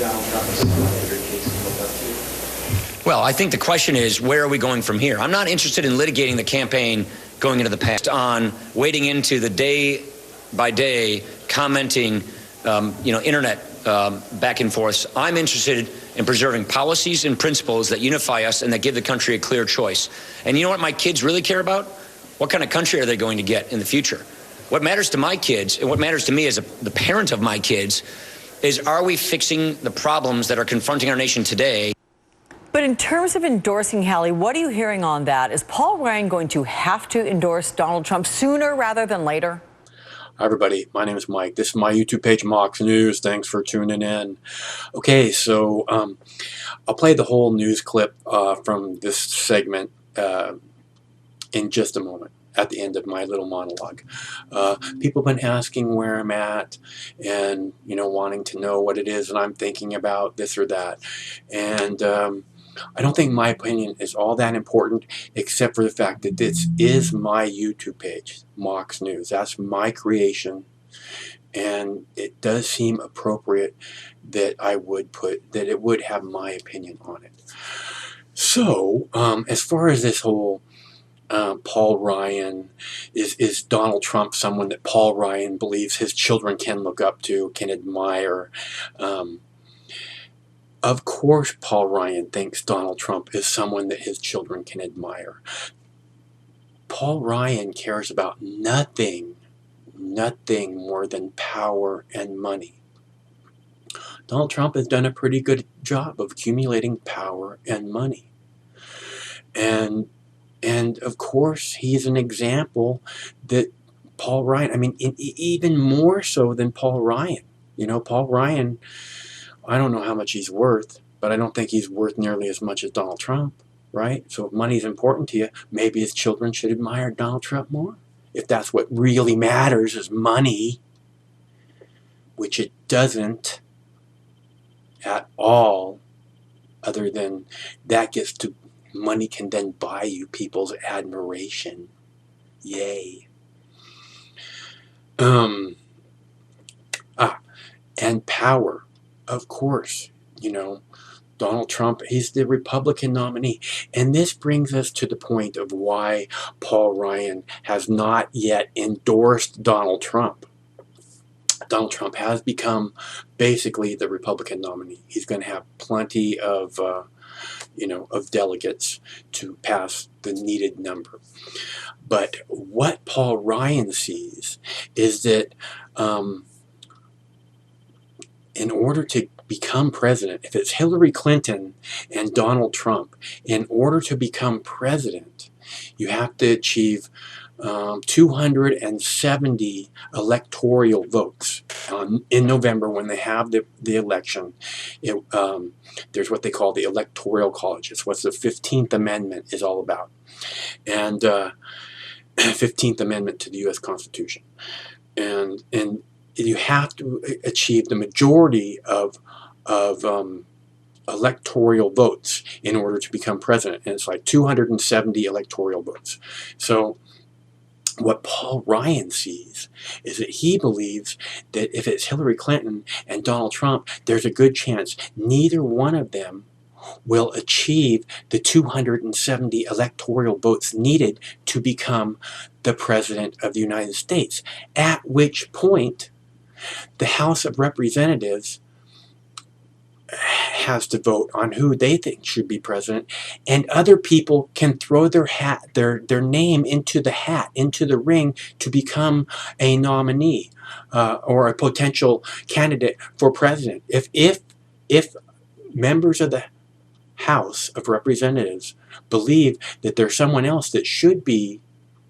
Donald Trump is someone that your kids can look up to? Well, I think the question is, where are we going from here? I'm not interested in litigating the campaign going into the past, on wading into the day by day commenting, internet back and forth. I'm interested in preserving policies and principles that unify us and that give the country a clear choice. And you know what my kids really care about? What kind of country are they going to get in the future? What matters to my kids, and what matters to me as the parent of my kids, is are we fixing the problems that are confronting our nation today? But in terms of endorsing Hallie, what are you hearing on that? Is Paul Ryan going to have to endorse Donald Trump sooner rather than later? Hi everybody, my name is Mike. This is my YouTube page, Mox News. Thanks for tuning in. Okay, so I'll play the whole news clip from this segment in just a moment, at the end of my little monologue. People have been asking where I'm at and, wanting to know what it is that I'm thinking about, this or that. And I don't think my opinion is all that important, except for the fact that this is my YouTube page, Mox News. That's my creation, and it does seem appropriate that it would have my opinion on it. So, as far as this whole Paul Ryan, is Donald Trump someone that Paul Ryan believes his children can look up to, can admire? Of course Paul Ryan thinks Donald Trump is someone that his children can admire. Paul Ryan cares about nothing more than power and money. Donald Trump has done a pretty good job of accumulating power and money. And of course he's an example that Paul Ryan, even more so than Paul Ryan. Paul Ryan, I don't know how much he's worth, but I don't think he's worth nearly as much as Donald Trump, right? So if money's important to you, maybe his children should admire Donald Trump more. If that's what really matters is money, which it doesn't at all, other than that gets to money can then buy you people's admiration. Yay. And power. Of course, Donald Trump, he's the Republican nominee. And this brings us to the point of why Paul Ryan has not yet endorsed Donald Trump. Donald Trump has become basically the Republican nominee. He's going to have plenty of, of delegates to pass the needed number. But what Paul Ryan sees is that in order to become president, if it's Hillary Clinton and Donald Trump, in order to become president, you have to achieve 270 electoral votes in November when they have the election. There's what they call the Electoral College. It's what the 15th Amendment is all about. And 15th Amendment to the U.S. Constitution. And you have to achieve the majority of electoral votes in order to become president, and it's like 270 electoral votes. So what Paul Ryan sees is that he believes that if it's Hillary Clinton and Donald Trump, there's a good chance neither one of them will achieve the 270 electoral votes needed to become the President of the United States, at which point the House of Representatives has to vote on who they think should be president, and other people can throw their name into the hat, into the ring, to become a nominee or a potential candidate for president. If members of the House of Representatives believe that there's someone else that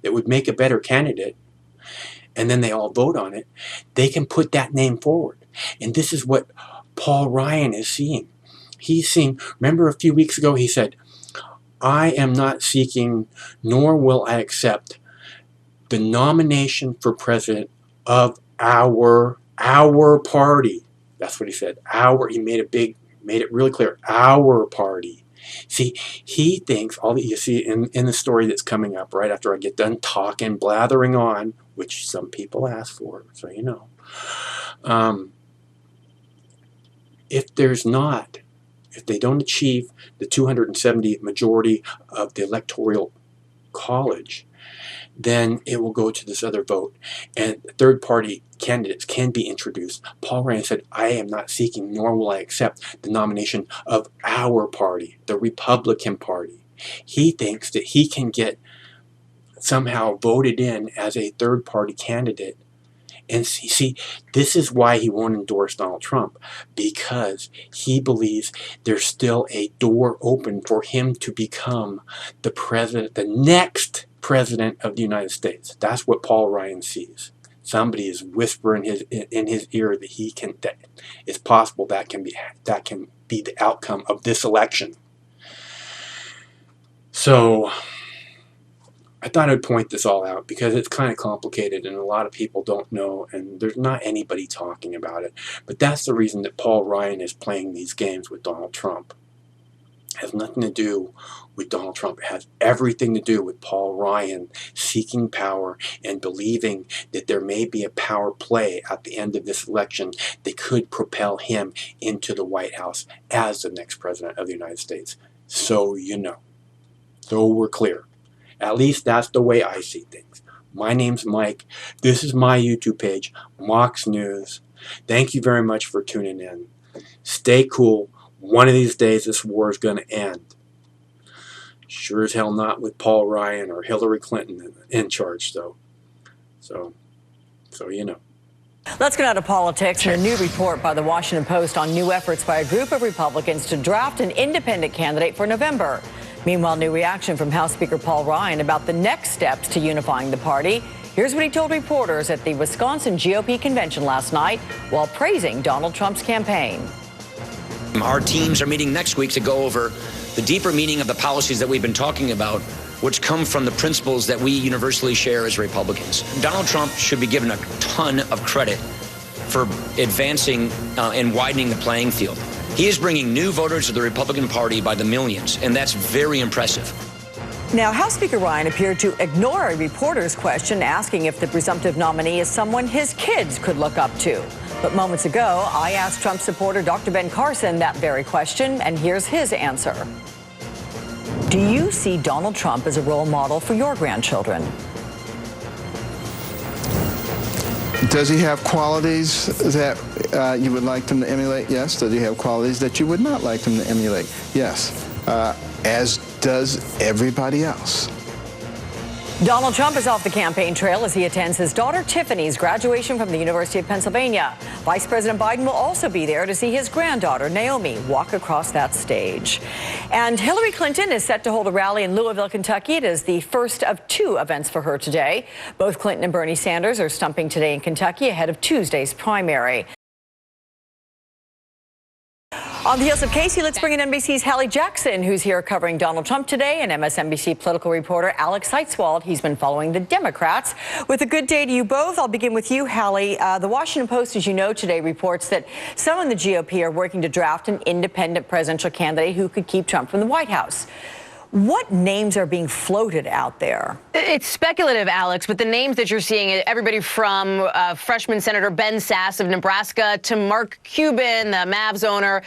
would make a better candidate, and then they all vote on it, they can put that name forward. And this is what Paul Ryan is seeing. He's seeing, remember a few weeks ago he said, I am not seeking, nor will I accept the nomination for president of our party. That's what he said. He made it really clear. Our party. See, he thinks all that you see in the story that's coming up right after I get done talking, blathering on, which some people ask for, so you know. if they don't achieve the 270 majority of the Electoral College, then it will go to this other vote, and third-party candidates can be introduced. Paul Ryan said, I am not seeking, nor will I accept the nomination of our party, the Republican Party. He thinks that he can get somehow voted in as a third-party candidate. And see, this is why he won't endorse Donald Trump, because he believes there's still a door open for him to become the president, the next president of the United States. That's what Paul Ryan sees. Somebody is whispering in his ear that it's possible that can be the outcome of this election. So I thought I'd point this all out because it's kind of complicated and a lot of people don't know, and there's not anybody talking about it. But that's the reason that Paul Ryan is playing these games with Donald Trump. It has nothing to do with Donald Trump. It has everything to do with Paul Ryan seeking power and believing that there may be a power play at the end of this election that could propel him into the White House as the next president of the United States. So you know. So we're clear. At least that's the way I see things. My name's Mike. This is my YouTube page, Mox News. Thank you very much for tuning in. Stay cool. One of these days this war is going to end. Sure as hell not with Paul Ryan or Hillary Clinton in charge, though. So you know. Let's get out of politics. A new report by the Washington Post on new efforts by a group of Republicans to draft an independent candidate for November. Meanwhile, new reaction from House Speaker Paul Ryan about the next steps to unifying the party. Here's what he told reporters at the Wisconsin GOP convention last night while praising Donald Trump's campaign. Our teams are meeting next week to go over the deeper meaning of the policies that we've been talking about, which come from the principles that we universally share as Republicans. Donald Trump should be given a ton of credit for advancing and widening the playing field. He is bringing new voters to the Republican Party by the millions, and that's very impressive. Now, House Speaker Ryan appeared to ignore a reporter's question asking if the presumptive nominee is someone his kids could look up to. But moments ago, I asked Trump supporter Dr. Ben Carson that very question, and here's his answer. Do you see Donald Trump as a role model for your grandchildren? Does he have qualities that you would like them to emulate? Yes. Does he have qualities that you would not like them to emulate? Yes. As does everybody else. Donald Trump is off the campaign trail as he attends his daughter Tiffany's graduation from the University of Pennsylvania. Vice President Biden will also be there to see his granddaughter Naomi walk across that stage. And Hillary Clinton is set to hold a rally in Louisville, Kentucky. It is the first of two events for her today. Both Clinton and Bernie Sanders are stumping today in Kentucky ahead of Tuesday's primary. On the heels of Casey, let's bring in NBC's Hallie Jackson, who's here covering Donald Trump today, and MSNBC political reporter Alex Seitzwald. He's been following the Democrats. With a good day to you both, I'll begin with you, Hallie. The Washington Post, as you know, today reports that some in the GOP are working to draft an independent presidential candidate who could keep Trump from the White House. What names are being floated out there? It's speculative, Alex, but the names that you're seeing, everybody from freshman Senator Ben Sasse of Nebraska to Mark Cuban, the Mavs owner,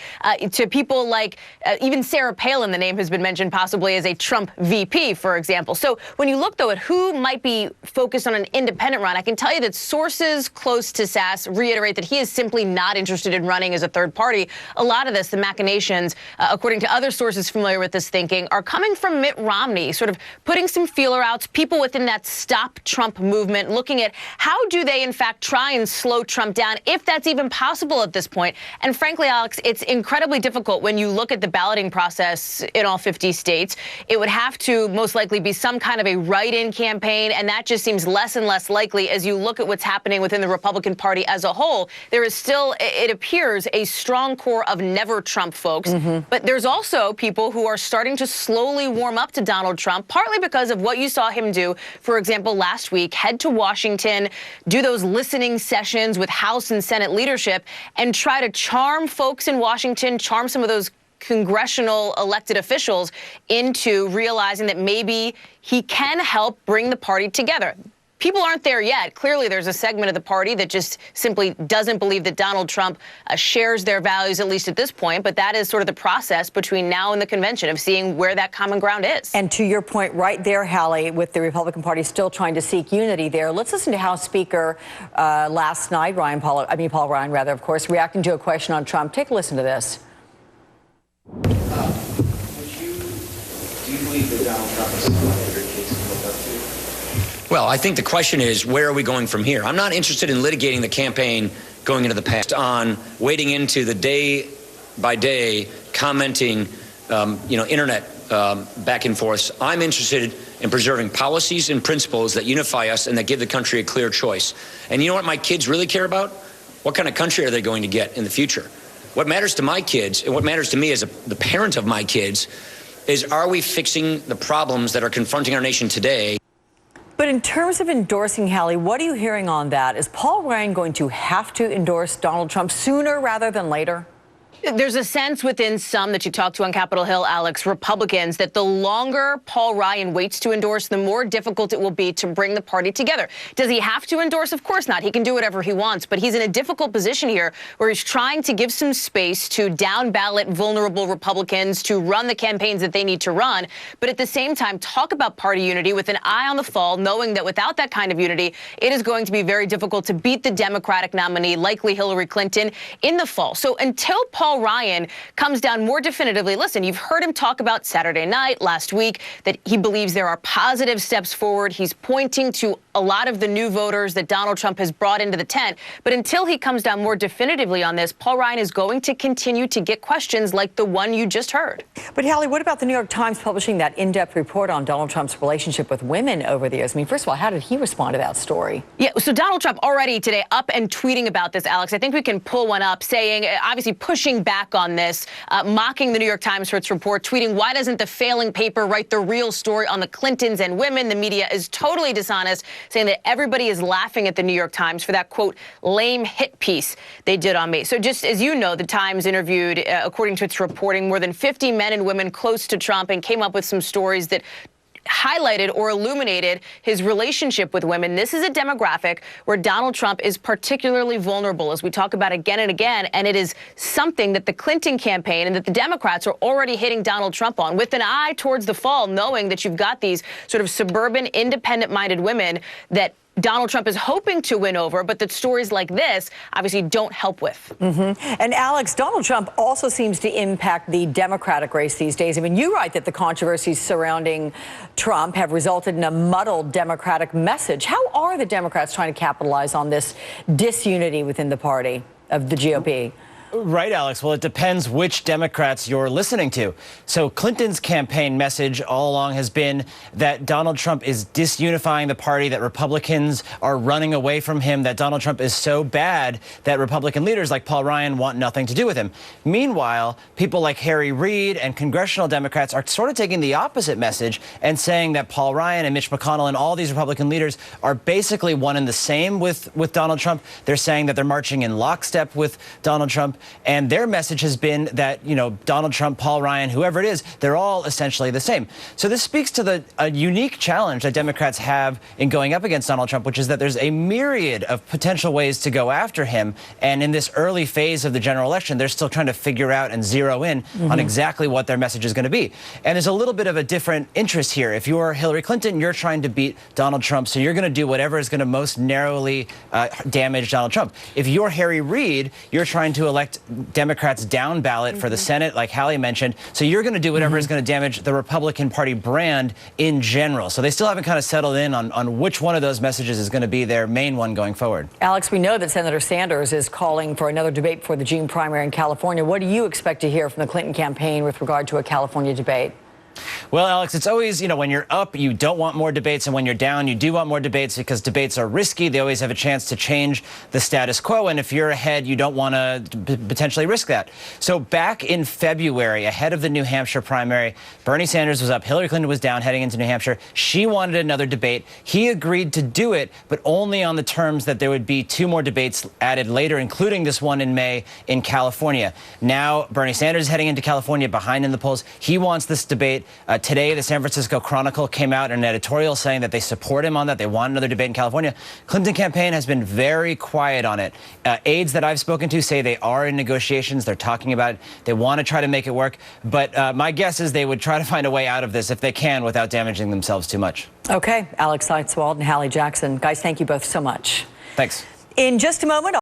to people like even Sarah Palin, the name has been mentioned possibly as a Trump VP, for example. So when you look, though, at who might be focused on an independent run, I can tell you that sources close to Sasse reiterate that he is simply not interested in running as a third party. A lot of this, the machinations, according to other sources familiar with this thinking, are coming from Mitt Romney, sort of putting some feeler outs, people within that Stop Trump movement, looking at how do they, in fact, try and slow Trump down, if that's even possible at this point. And frankly, Alex, it's incredibly difficult when you look at the balloting process in all 50 states. It would have to most likely be some kind of a write-in campaign, and that just seems less and less likely as you look at what's happening within the Republican Party as a whole. There is still, it appears, a strong core of never Trump folks, but there's also people who are starting to slowly warm up to Donald Trump, partly because of what you saw him do, for example, last week, head to Washington, do those listening sessions with House and Senate leadership, and try to charm folks in Washington, charm some of those congressional elected officials into realizing that maybe he can help bring the party together. people aren't there yet. Clearly, there's a segment of the party that just simply doesn't believe that Donald Trump shares their values, at least at this point. But that is sort of the process between now and the convention of seeing where that common ground is. And to your point right there, Hallie, with the Republican Party still trying to seek unity there, let's listen to House Speaker last night, Paul Ryan, rather, of course, reacting to a question on Trump. Take a listen to this. Do you believe that Donald Trump is someone that your kids can look up to? Well, I think the question is, where are we going from here? I'm not interested in litigating the campaign going into the past, on wading into the day-by-day commenting, internet back and forth. I'm interested in preserving policies and principles that unify us and that give the country a clear choice. And you know what my kids really care about? What kind of country are they going to get in the future? What matters to my kids, and what matters to me as the parent of my kids, is are we fixing the problems that are confronting our nation today? But in terms of endorsing, Hallie, what are you hearing on that? Is Paul Ryan going to have to endorse Donald Trump sooner rather than later? There's a sense within some that you talked to on Capitol Hill, Alex, Republicans, that the longer Paul Ryan waits to endorse, the more difficult it will be to bring the party together. Does he have to endorse? Of course not. He can do whatever he wants. But he's in a difficult position here where he's trying to give some space to down-ballot, vulnerable Republicans to run the campaigns that they need to run. But at the same time, talk about party unity with an eye on the fall, knowing that without that kind of unity, it is going to be very difficult to beat the Democratic nominee, likely Hillary Clinton, in the fall. So until Paul Ryan comes down more definitively, listen, you've heard him talk about Saturday night, last week, that he believes there are positive steps forward. He's pointing to a lot of the new voters that Donald Trump has brought into the tent. But until he comes down more definitively on this, Paul Ryan is going to continue to get questions like the one you just heard. But Hallie, what about the New York Times publishing that in-depth report on Donald Trump's relationship with women over the years? I mean, first of all, how did he respond to that story? Yeah, so Donald Trump already today up and tweeting about this, Alex. I think we can pull one up saying, obviously pushing back on this, mocking the New York Times for its report, tweeting, why doesn't the failing paper write the real story on the Clintons and women? The media is totally dishonest, saying that everybody is laughing at the New York Times for that, quote, lame hit piece they did on me. So just as you know, the Times interviewed, according to its reporting, more than 50 men and women close to Trump and came up with some stories that highlighted or illuminated his relationship with women. This is a demographic where Donald Trump is particularly vulnerable, as we talk about again and again, and it is something that the Clinton campaign and that the Democrats are already hitting Donald Trump on, with an eye towards the fall, knowing that you've got these sort of suburban, independent-minded women that Donald Trump is hoping to win over, but that stories like this obviously don't help with. And Alex, Donald Trump also seems to impact the Democratic race these days. I mean, you write that the controversies surrounding Trump have resulted in a muddled Democratic message. How are the Democrats trying to capitalize on this disunity within the party of the GOP? Right, Alex. Well, it depends which Democrats you're listening to. So Clinton's campaign message all along has been that Donald Trump is disunifying the party, that Republicans are running away from him, that Donald Trump is so bad that Republican leaders like Paul Ryan want nothing to do with him. Meanwhile, people like Harry Reid and congressional Democrats are sort of taking the opposite message and saying that Paul Ryan and Mitch McConnell and all these Republican leaders are basically one and the same with Donald Trump. They're saying that they're marching in lockstep with Donald Trump. And their message has been that, Donald Trump, Paul Ryan, whoever it is, they're all essentially the same. So this speaks to a unique challenge that Democrats have in going up against Donald Trump, which is that there's a myriad of potential ways to go after him. And in this early phase of the general election, they're still trying to figure out and zero in on exactly what their message is going to be. And there's a little bit of a different interest here. If you're Hillary Clinton, you're trying to beat Donald Trump, so you're going to do whatever is going to most narrowly damage Donald Trump. If you're Harry Reid, you're trying to elect Democrats down ballot for the Senate, like Hallie mentioned. So you're going to do whatever is going to damage the Republican Party brand in general. So they still haven't kind of settled in on which one of those messages is going to be their main one going forward. Alex, we know that Senator Sanders is calling for another debate for the June primary in California. What do you expect to hear from the Clinton campaign with regard to a California debate? Well, Alex, it's always, when you're up, you don't want more debates, and when you're down, you do want more debates because debates are risky. They always have a chance to change the status quo, and if you're ahead, you don't want to potentially risk that. So back in February, ahead of the New Hampshire primary, Bernie Sanders was up, Hillary Clinton was down heading into New Hampshire. She wanted another debate. He agreed to do it, but only on the terms that there would be 2 more debates added later, including this one in May in California. Now, Bernie Sanders is heading into California behind in the polls. He wants this debate. Today, the San Francisco Chronicle came out in an editorial saying that they support him on that. They want another debate in California. Clinton campaign has been very quiet on it. Aides that I've spoken to say they are in negotiations. They're talking about it. They want to try to make it work. But my guess is they would try to find a way out of this if they can without damaging themselves too much. Okay, Alex Seitz-Wald and Hallie Jackson. Guys, thank you both so much. Thanks. In just a moment,